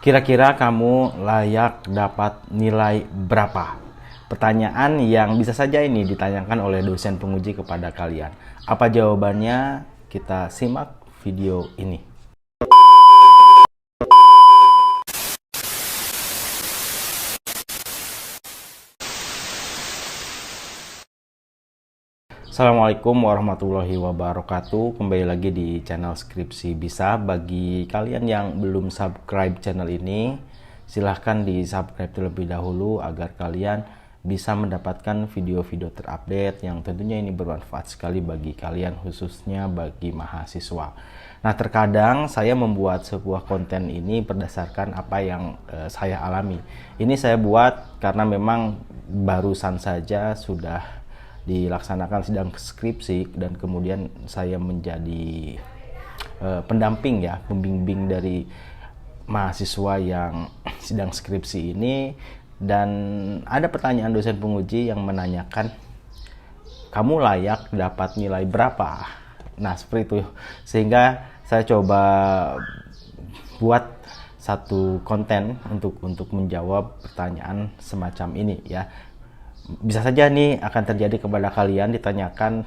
Kira-kira kamu layak dapat nilai berapa? Pertanyaan yang bisa saja ini ditanyakan oleh dosen penguji kepada kalian. Apa jawabannya? Kita simak video ini. Assalamualaikum warahmatullahi wabarakatuh. Kembali lagi di channel Skripsi Bisa. Bagi kalian yang belum subscribe channel ini, silahkan di subscribe terlebih dahulu agar kalian bisa mendapatkan video-video terupdate yang tentunya ini bermanfaat sekali bagi kalian, khususnya bagi mahasiswa. Nah, terkadang saya membuat sebuah konten ini berdasarkan apa yang saya alami. Ini saya buat karena memang barusan saja sudah dilaksanakan sidang skripsi dan kemudian saya menjadi pendamping ya, pembimbing dari mahasiswa yang sidang skripsi ini, dan ada pertanyaan dosen penguji yang menanyakan, kamu layak dapat nilai berapa? Nah, seperti itu. Sehingga saya coba buat satu konten untuk menjawab pertanyaan semacam ini ya. Bisa saja nih akan terjadi kepada kalian, ditanyakan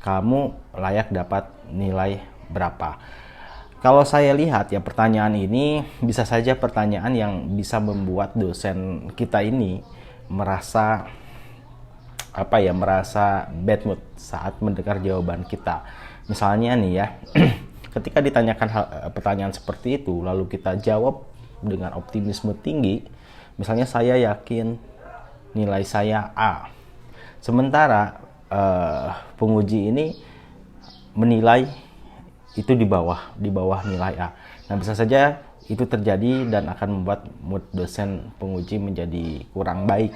kamu layak dapat nilai berapa. Kalau saya lihat ya, pertanyaan ini bisa saja pertanyaan yang bisa membuat dosen kita ini merasa merasa bad mood saat mendengar jawaban kita. Misalnya nih ya, ketika ditanyakan pertanyaan seperti itu lalu kita jawab dengan optimisme tinggi. Misalnya, saya yakin nilai saya A. Sementara penguji ini menilai itu di bawah nilai A. Nah, bisa saja itu terjadi dan akan membuat mood dosen penguji menjadi kurang baik.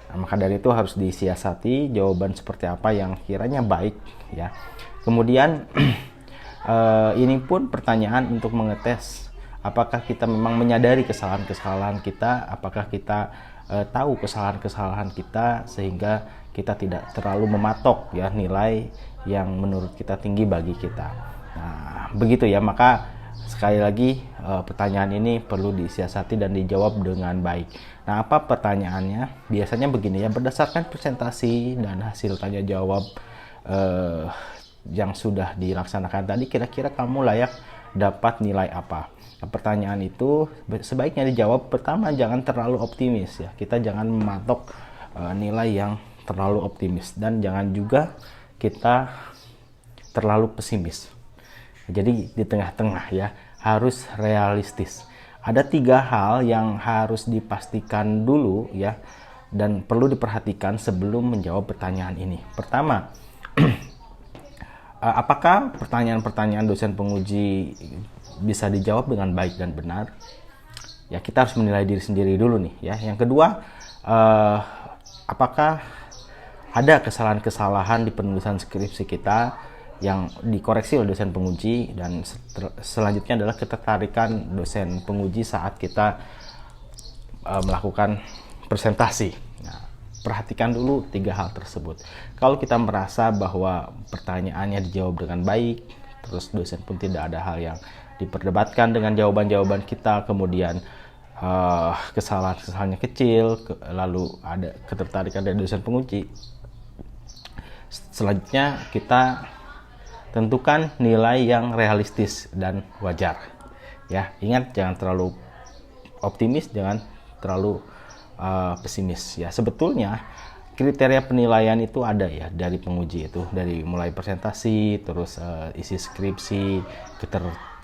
Nah, maka dari itu harus disiasati jawaban seperti apa yang kiranya baik ya. Kemudian ini pun pertanyaan untuk mengetes apakah kita memang menyadari kesalahan-kesalahan kita, apakah kita tahu kesalahan-kesalahan kita sehingga kita tidak terlalu mematok ya nilai yang menurut kita tinggi bagi kita. Nah, begitu ya, maka sekali lagi pertanyaan ini perlu disiasati dan dijawab dengan baik. Nah, apa pertanyaannya? Biasanya begini ya, berdasarkan presentasi dan hasil tanya jawab yang sudah dilaksanakan tadi, kira-kira kamu layak dapat nilai apa? Nah, pertanyaan itu sebaiknya dijawab pertama, jangan terlalu optimis ya. Kita jangan mematok nilai yang terlalu optimis dan jangan juga kita terlalu pesimis. Jadi di tengah-tengah ya, harus realistis. Ada 3 hal yang harus dipastikan dulu ya dan perlu diperhatikan sebelum menjawab pertanyaan ini. Pertama, apakah pertanyaan-pertanyaan dosen penguji bisa dijawab dengan baik dan benar? Ya, kita harus menilai diri sendiri dulu nih ya. Yang kedua, apakah ada kesalahan-kesalahan di penulisan skripsi kita yang dikoreksi oleh dosen penguji? Dan selanjutnya adalah ketertarikan dosen penguji saat kita melakukan presentasi. Nah, perhatikan dulu 3 hal tersebut. Kalau kita merasa bahwa pertanyaannya dijawab dengan baik, terus dosen pun tidak ada hal yang diperdebatkan dengan jawaban-jawaban kita, kemudian kesalahan-kesalahannya kecil, lalu ada ketertarikan dari dosen penguji, selanjutnya kita tentukan nilai yang realistis dan wajar ya. Ingat, jangan terlalu optimis, jangan terlalu pesimis ya. Sebetulnya kriteria penilaian itu ada ya dari penguji, itu dari mulai presentasi, terus isi skripsi,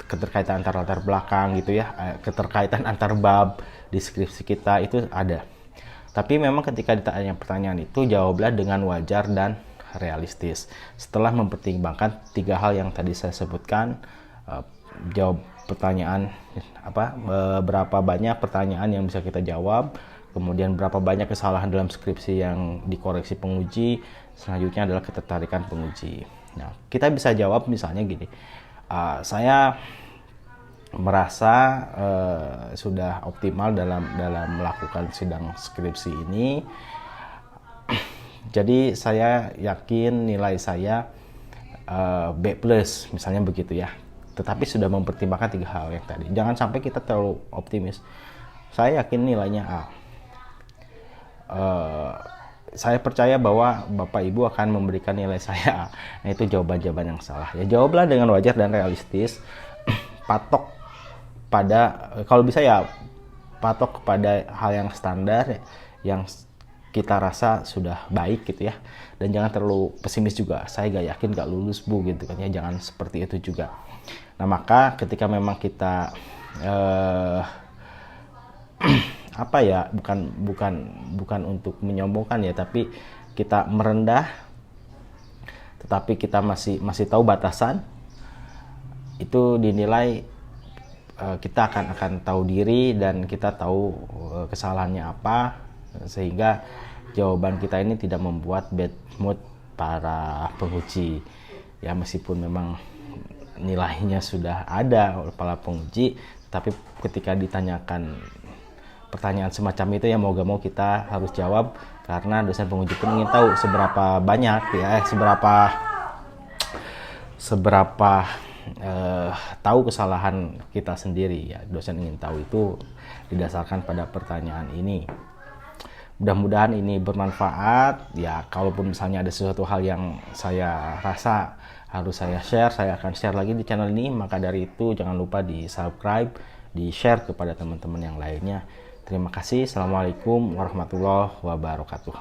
keterkaitan antar latar belakang gitu ya, keterkaitan antar bab di skripsi kita itu ada. Tapi memang ketika ditanya pertanyaan itu, jawablah dengan wajar dan realistis. Setelah mempertimbangkan 3 hal yang tadi saya sebutkan, jawab pertanyaan berapa banyak pertanyaan yang bisa kita jawab, kemudian berapa banyak kesalahan dalam skripsi yang dikoreksi penguji, selanjutnya adalah ketertarikan penguji. Nah, kita bisa jawab misalnya gini, saya merasa sudah optimal dalam melakukan sidang skripsi ini, jadi saya yakin nilai saya B+, misalnya begitu ya. tetapi sudah mempertimbangkan 3 hal yang tadi. Jangan sampai kita terlalu optimis. Saya yakin nilainya A. Saya percaya bahwa Bapak Ibu akan memberikan nilai saya A. Nah, itu jawaban-jawaban yang salah. Ya, jawablah dengan wajar dan realistis. Patok pada, kalau bisa ya patok kepada hal yang standar, yang kita rasa sudah baik gitu ya. Dan jangan terlalu pesimis juga. Saya gak yakin gak lulus Bu gitu kan ya. Jangan seperti itu juga. Nah, maka ketika memang kita apa ya, bukan untuk menyombongkan ya, tapi kita merendah, tetapi kita masih tahu batasan, itu dinilai kita akan tahu diri dan kita tahu kesalahannya apa, sehingga jawaban kita ini tidak membuat bad mood para penguji ya, meskipun memang nilainya sudah ada oleh para penguji, tapi ketika ditanyakan pertanyaan semacam itu ya mau gak mau kita harus jawab, karena dosen penguji pun ingin tahu seberapa banyak ya, seberapa tahu kesalahan kita sendiri ya. Dosen ingin tahu itu didasarkan pada pertanyaan ini. Mudah-mudahan ini bermanfaat ya. Kalaupun misalnya ada sesuatu hal yang saya rasa harus saya share, saya akan share lagi di channel ini. Maka dari itu jangan lupa di subscribe, di share kepada teman-teman yang lainnya. Terima kasih. Assalamualaikum warahmatullahi wabarakatuh.